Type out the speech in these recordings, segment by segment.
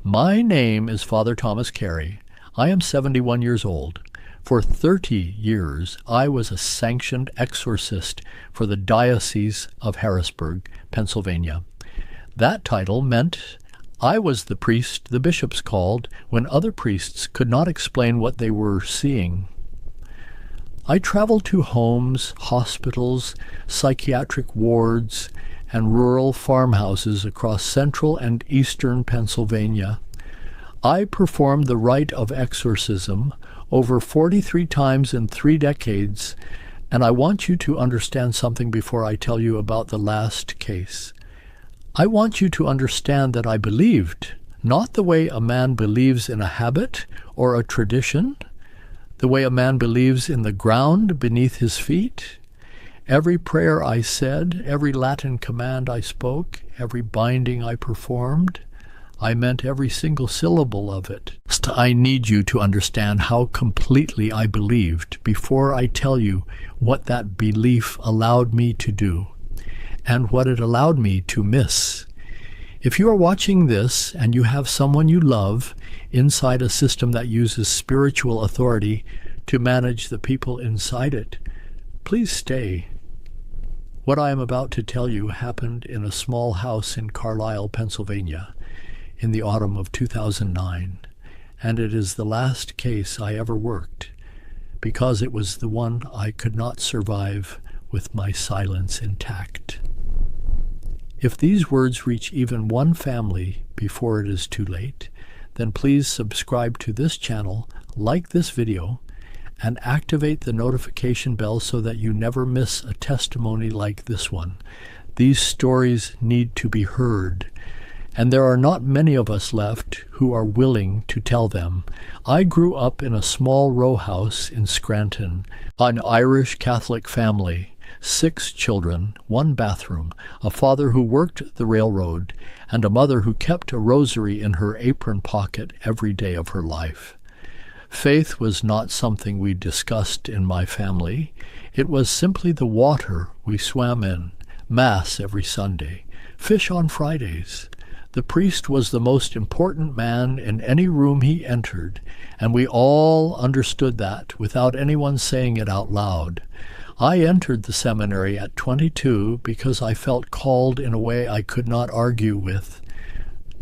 My name is Father Thomas Carey. I am 71 years old. For 30 years, I was a sanctioned exorcist for the Diocese of Harrisburg, Pennsylvania. That title meant I was the priest the bishops called when other priests could not explain what they were seeing. I traveled to homes, hospitals, psychiatric wards, and rural farmhouses across central and eastern Pennsylvania. I performed the rite of exorcism over 43 times in 3 decades, and I want you to understand something before I tell you about the last case. I want you to understand that I believed, not the way a man believes in a habit or a tradition, the way a man believes in the ground beneath his feet. Every prayer I said, every Latin command I spoke, every binding I performed, I meant every single syllable of it. I need you to understand how completely I believed before I tell you what that belief allowed me to do and what it allowed me to miss. If you are watching this and you have someone you love inside a system that uses spiritual authority to manage the people inside it, please stay. What I am about to tell you happened in a small house in Carlisle, Pennsylvania, in the autumn of 2009, and it is the last case I ever worked, because it was the one I could not survive with my silence intact. If these words reach even one family before it is too late, then please subscribe to this channel, like this video, and activate the notification bell so that you never miss a testimony like this one. These stories need to be heard, and there are not many of us left who are willing to tell them. I grew up in a small row house in Scranton, an Irish Catholic family, 6 children, 1 bathroom, a father who worked the railroad, and a mother who kept a rosary in her apron pocket every day of her life. Faith was not something we discussed in my family. It was simply the water we swam in, Mass every Sunday, fish on Fridays. The priest was the most important man in any room he entered, and we all understood that without anyone saying it out loud. I entered the seminary at 22 because I felt called in a way I could not argue with.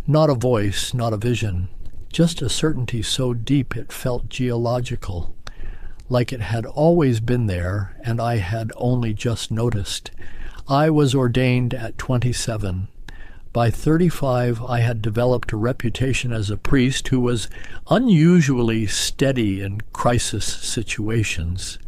Not a voice, not a vision, just a certainty so deep it felt geological, like it had always been there and I had only just noticed. I was ordained at 27. By 35, I had developed a reputation as a priest who was unusually steady in crisis situations.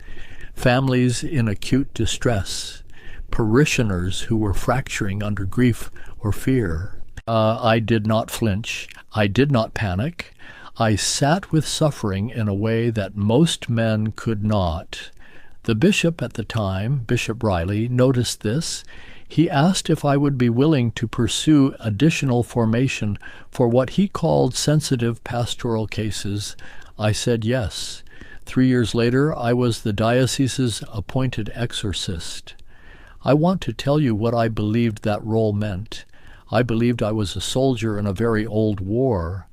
Families in acute distress, parishioners who were fracturing under grief or fear. I did not flinch. I did not panic. I sat with suffering in a way that most men could not. The bishop at the time, Bishop Riley, noticed this. He asked if I would be willing to pursue additional formation for what he called sensitive pastoral cases. I said yes. 3 years later, I was the diocese's appointed exorcist. I want to tell you what I believed that role meant. I believed I was a soldier in a very old war.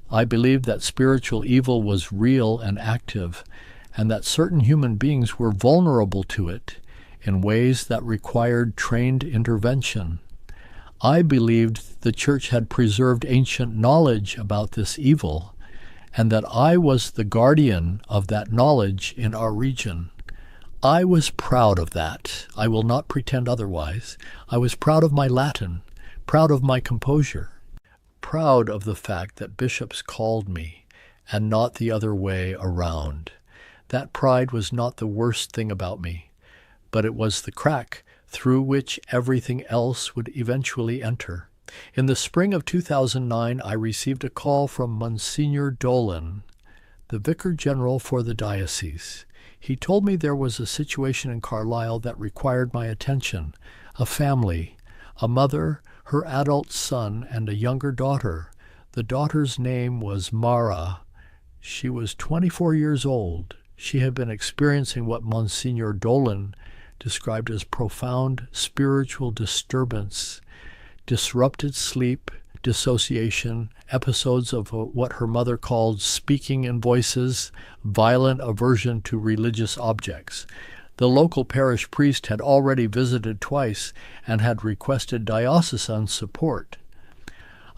I believed that spiritual evil was real and active, and that certain human beings were vulnerable to it in ways that required trained intervention. I believed the Church had preserved ancient knowledge about this evil, and that I was the guardian of that knowledge in our region. I was proud of that. I will not pretend otherwise. I was proud of my Latin, proud of my composure, proud of the fact that bishops called me, and not the other way around. That pride was not the worst thing about me, but it was the crack through which everything else would eventually enter. In the spring of 2009, I received a call from Monsignor Dolan, the Vicar General for the diocese. He told me there was a situation in Carlisle that required my attention, a family, a mother, her adult son, and a younger daughter. The daughter's name was Mara. She was 24 years old. She had been experiencing what Monsignor Dolan described as profound spiritual disturbance, disrupted sleep, dissociation, episodes of what her mother called speaking in voices, violent aversion to religious objects. The local parish priest had already visited twice and had requested diocesan support.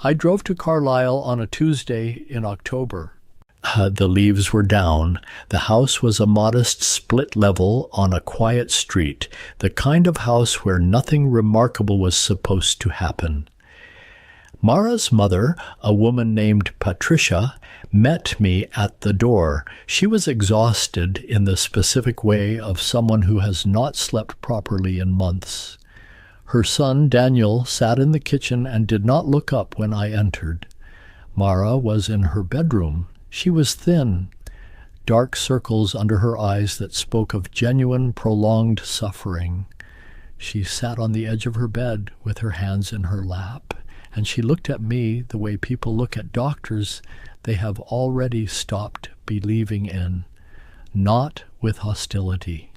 I drove to Carlisle on a Tuesday in October. The leaves were down. The house was a modest split level on a quiet street, the kind of house where nothing remarkable was supposed to happen. Mara's mother, a woman named Patricia, met me at the door. She was exhausted in the specific way of someone who has not slept properly in months. Her son, Daniel, sat in the kitchen and did not look up when I entered. Mara was in her bedroom. She was thin, dark circles under her eyes that spoke of genuine, prolonged suffering. She sat on the edge of her bed with her hands in her lap, and she looked at me the way people look at doctors they have already stopped believing in, not with hostility,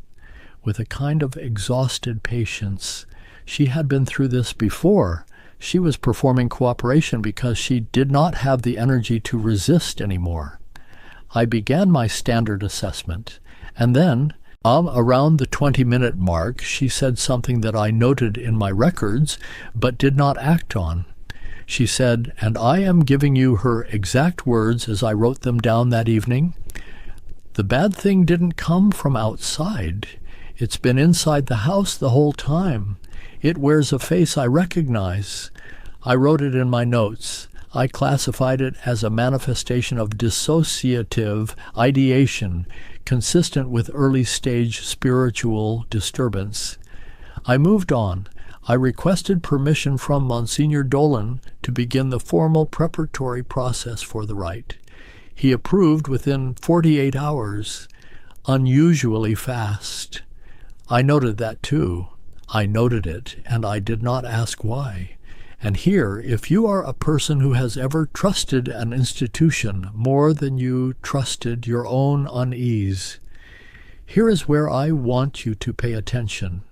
with a kind of exhausted patience. She had been through this before. She was performing cooperation because she did not have the energy to resist anymore. I began my standard assessment, and then, around the 20-minute mark, she said something that I noted in my records but did not act on. She said, and I am giving you her exact words as I wrote them down that evening, "The bad thing didn't come from outside. It's been inside the house the whole time. It wears a face I recognize." I wrote it in my notes. I classified it as a manifestation of dissociative ideation, consistent with early-stage spiritual disturbance. I moved on. I requested permission from Monsignor Dolan to begin the formal preparatory process for the rite. He approved within 48 hours, unusually fast. I noted that too. I noted it, and I did not ask why. And here, if you are a person who has ever trusted an institution more than you trusted your own unease, here is where I want you to pay attention,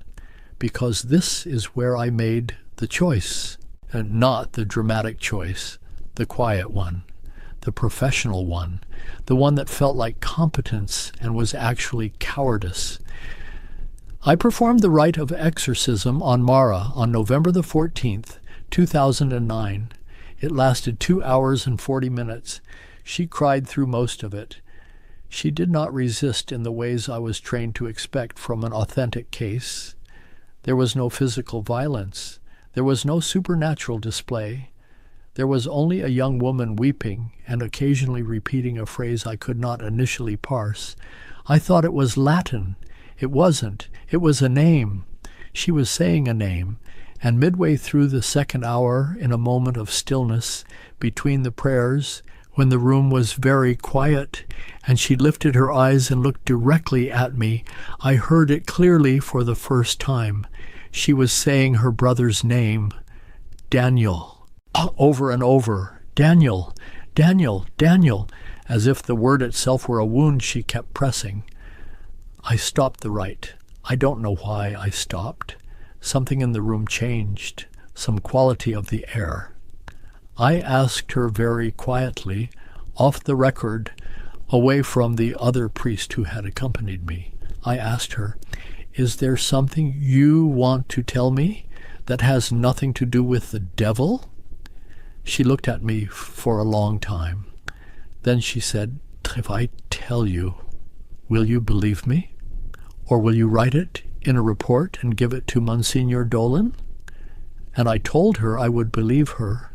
because this is where I made the choice, and not the dramatic choice, the quiet one, the professional one, the one that felt like competence and was actually cowardice. I performed the rite of exorcism on Mara on November the 14th, 2009. It lasted 2 hours and 40 minutes. She cried through most of it. She did not resist in the ways I was trained to expect from an authentic case. There was no physical violence. There was no supernatural display. There was only a young woman weeping and occasionally repeating a phrase I could not initially parse. I thought it was Latin. It wasn't. It was a name. She was saying a name. And midway through the second hour, in a moment of stillness between the prayers, when the room was very quiet, and she lifted her eyes and looked directly at me, I heard it clearly for the first time. She was saying her brother's name, Daniel, over and over. Daniel, Daniel, Daniel. As if the word itself were a wound, she kept pressing. I stopped the rite. I don't know why I stopped. Something in the room changed, some quality of the air. I asked her very quietly, off the record, away from the other priest who had accompanied me. I asked her, "Is there something you want to tell me that has nothing to do with the devil?" She looked at me for a long time. Then she said, "If I tell you, will you believe me? Or will you write it in a report and give it to Monsignor Dolan?" And I told her I would believe her.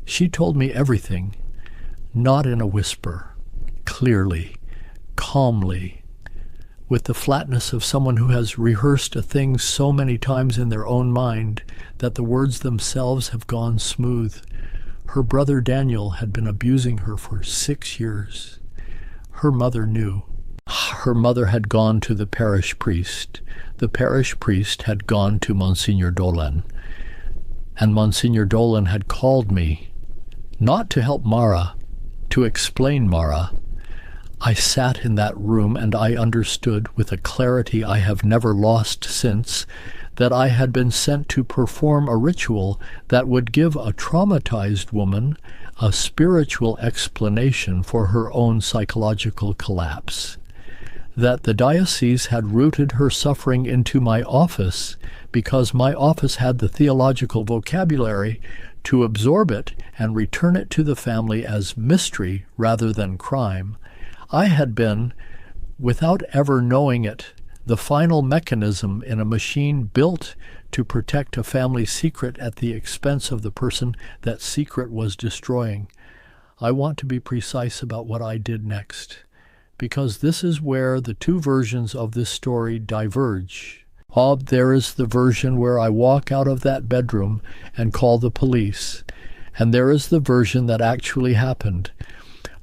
She told me everything, not in a whisper, clearly, calmly, with the flatness of someone who has rehearsed a thing so many times in their own mind that the words themselves have gone smooth. Her brother Daniel had been abusing her for 6 years. Her mother knew. Her mother had gone to the parish priest. The parish priest had gone to Monsignor Dolan. And Monsignor Dolan had called me, not to help Mara, to explain Mara. I sat in that room and I understood with a clarity I have never lost since that I had been sent to perform a ritual that would give a traumatized woman a spiritual explanation for her own psychological collapse. That the diocese had rooted her suffering into my office because my office had the theological vocabulary to absorb it and return it to the family as mystery rather than crime. I had been, without ever knowing it, the final mechanism in a machine built to protect a family secret at the expense of the person that secret was destroying. I want to be precise about what I did next, because this is where the two versions of this story diverge. There is the version where I walk out of that bedroom and call the police, and there is the version that actually happened.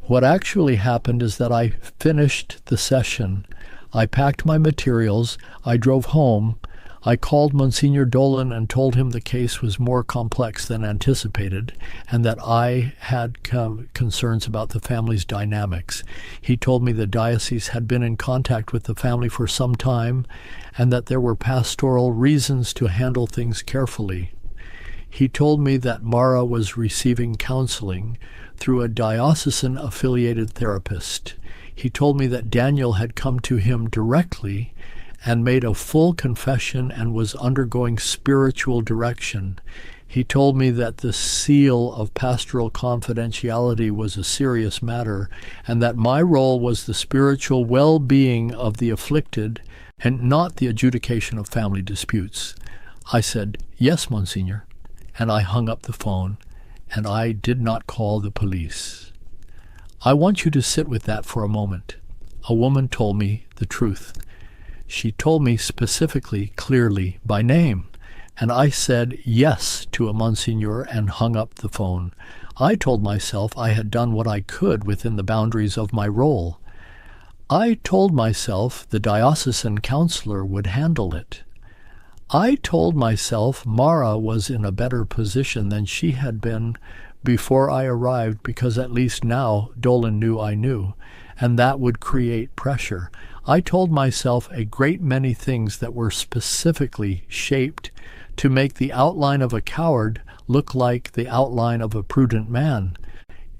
What actually happened is that I finished the session. I packed my materials, I drove home, I called Monsignor Dolan and told him the case was more complex than anticipated and that I had concerns about the family's dynamics. He told me the diocese had been in contact with the family for some time and that there were pastoral reasons to handle things carefully. He told me that Mara was receiving counseling through a diocesan-affiliated therapist. He told me that Daniel had come to him directly and made a full confession and was undergoing spiritual direction. He told me that the seal of pastoral confidentiality was a serious matter and that my role was the spiritual well-being of the afflicted and not the adjudication of family disputes. I said, "Yes, Monsignor," and I hung up the phone, and I did not call the police. I want you to sit with that for a moment. A woman told me the truth. She told me specifically, clearly, by name, and I said yes to a Monsignor and hung up the phone. I told myself I had done what I could within the boundaries of my role. I told myself the diocesan counselor would handle it. I told myself Mara was in a better position than she had been before I arrived because at least now Dolan knew I knew, and that would create pressure. I told myself a great many things that were specifically shaped to make the outline of a coward look like the outline of a prudent man.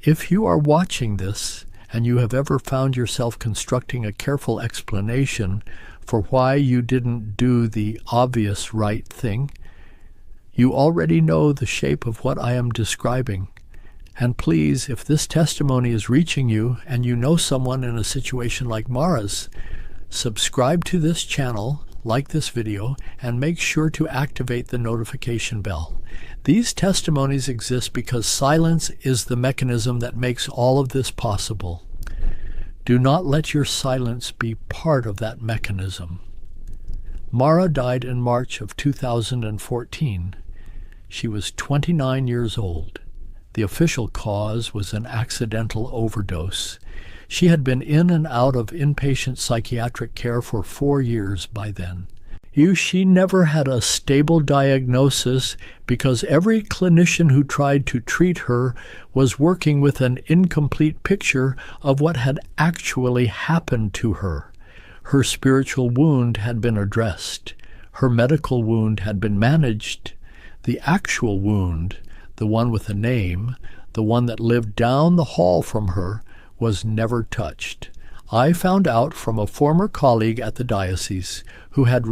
If you are watching this and you have ever found yourself constructing a careful explanation for why you didn't do the obvious right thing, you already know the shape of what I am describing. And please, if this testimony is reaching you and you know someone in a situation like Mara's, subscribe to this channel, like this video, and make sure to activate the notification bell. These testimonies exist because silence is the mechanism that makes all of this possible. Do not let your silence be part of that mechanism. Mara died in March of 2014. She was 29 years old. The official cause was an accidental overdose. She had been in and out of inpatient psychiatric care for 4 years by then. She never had a stable diagnosis because every clinician who tried to treat her was working with an incomplete picture of what had actually happened to her. Her spiritual wound had been addressed. Her medical wound had been managed. The actual wound, the one with a name, the one that lived down the hall from her, was never touched. I found out from a former colleague at the diocese who had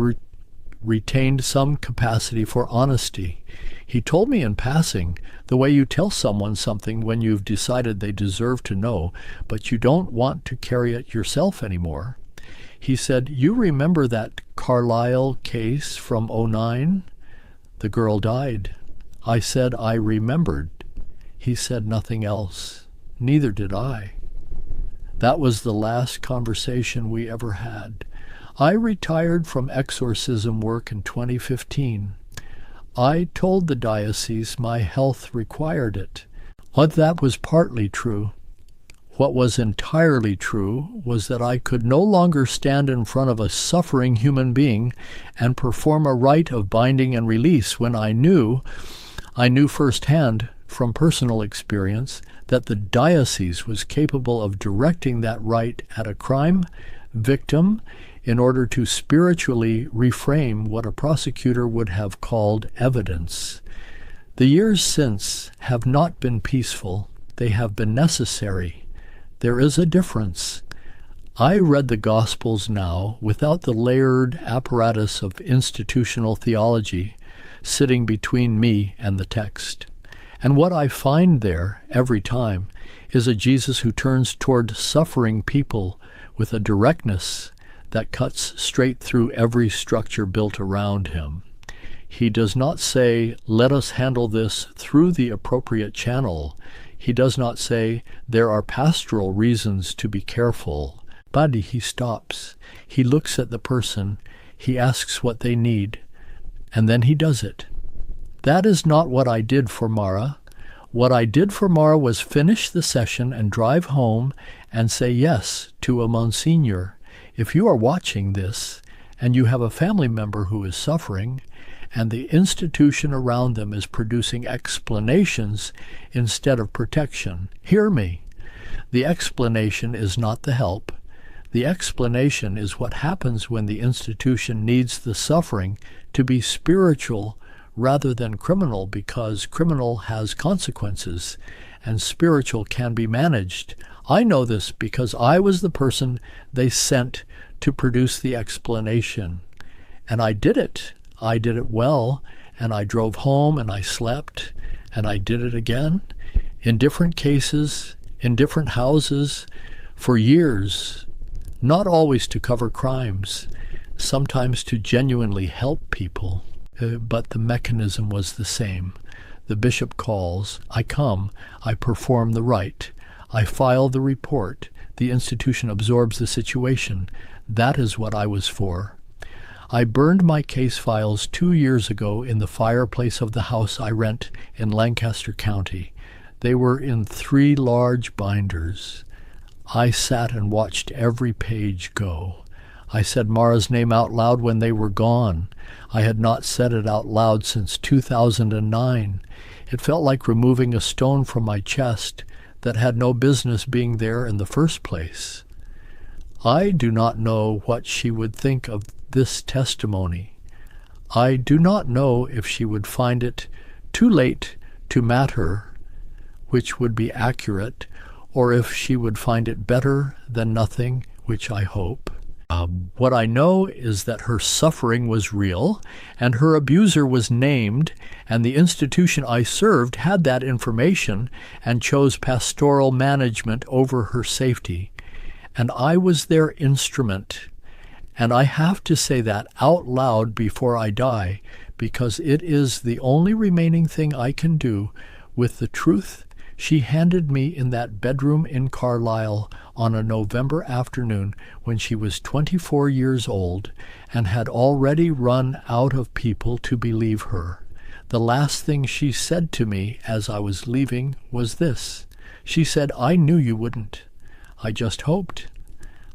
retained some capacity for honesty. He told me in passing, the way you tell someone something when you've decided they deserve to know, but you don't want to carry it yourself anymore. He said, "You remember that Carlisle case from '09? The girl died." I said I remembered. He said nothing else. Neither did I. That was the last conversation we ever had. I retired from exorcism work in 2015. I told the diocese my health required it. That was partly true. What was entirely true was that I could no longer stand in front of a suffering human being and perform a rite of binding and release when I knew firsthand from personal experience that the diocese was capable of directing that right at a crime victim in order to spiritually reframe what a prosecutor would have called evidence. The years since have not been peaceful. They have been necessary. There is a difference. I read the Gospels now without the layered apparatus of institutional theology sitting between me and the text. And what I find there every time is a Jesus who turns toward suffering people with a directness that cuts straight through every structure built around him. He does not say, let us handle this through the appropriate channel. He does not say, there are pastoral reasons to be careful. But he stops. He looks at the person. He asks what they need. And then he does it. That is not what I did for Mara. What I did for Mara was finish the session and drive home and say yes to a Monsignor. If you are watching this and you have a family member who is suffering and the institution around them is producing explanations instead of protection, hear me. The explanation is not the help. The explanation is what happens when the institution needs the suffering to be spiritual rather than criminal, because criminal has consequences and spiritual can be managed. I know this because I was the person they sent to produce the explanation. And I did it. I did it well, and I drove home and I slept, and I did it again in different cases, in different houses, for years. Not always to cover crimes, sometimes to genuinely help people, but the mechanism was the same. The bishop calls, I come, I perform the rite, I file the report, the institution absorbs the situation. That is what I was for. I burned my case files 2 years ago in the fireplace of the house I rent in Lancaster County. They were in 3 large binders. I sat and watched every page go. I said Mara's name out loud when they were gone. I had not said it out loud since 2009. It felt like removing a stone from my chest that had no business being there in the first place. I do not know what she would think of this testimony. I do not know if she would find it too late to matter, which would be accurate, or if she would find it better than nothing, which I hope. What I know is that her suffering was real, and her abuser was named, and the institution I served had that information and chose pastoral management over her safety. And I was their instrument. And I have to say that out loud before I die, because it is the only remaining thing I can do with the truth she handed me in that bedroom in Carlisle on a November afternoon when she was 24 years old and had already run out of people to believe her. The last thing she said to me as I was leaving was this. She said, I knew you wouldn't. I just hoped.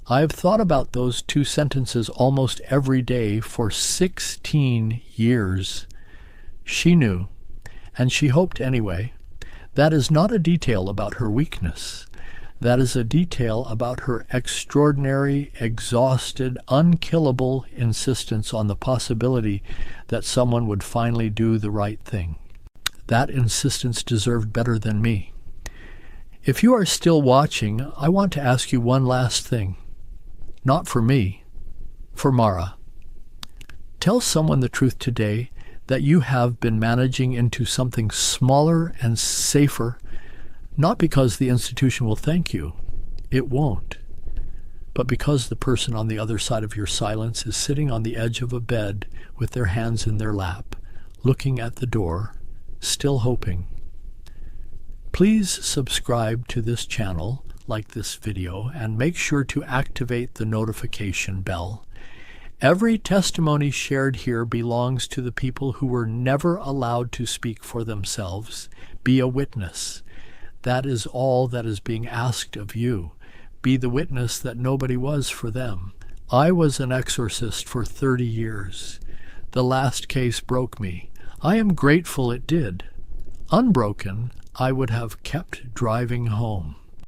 I have thought about those 2 sentences almost every day for 16 years. She knew, and she hoped anyway. That is not a detail about her weakness. That is a detail about her extraordinary, exhausted, unkillable insistence on the possibility that someone would finally do the right thing. That insistence deserved better than me. If you are still watching, I want to ask you one last thing. Not for me, for Mara. Tell someone the truth today that you have been managing into something smaller and safer, not because the institution will thank you. It won't. But because the person on the other side of your silence is sitting on the edge of a bed with their hands in their lap, looking at the door, still hoping. Please subscribe to this channel, like this video, and make sure to activate the notification bell. Every testimony shared here belongs to the people who were never allowed to speak for themselves. Be a witness. That is all that is being asked of you. Be the witness that nobody was for them. I was an exorcist for 30 years. The last case broke me. I am grateful it did. Unbroken, I would have kept driving home.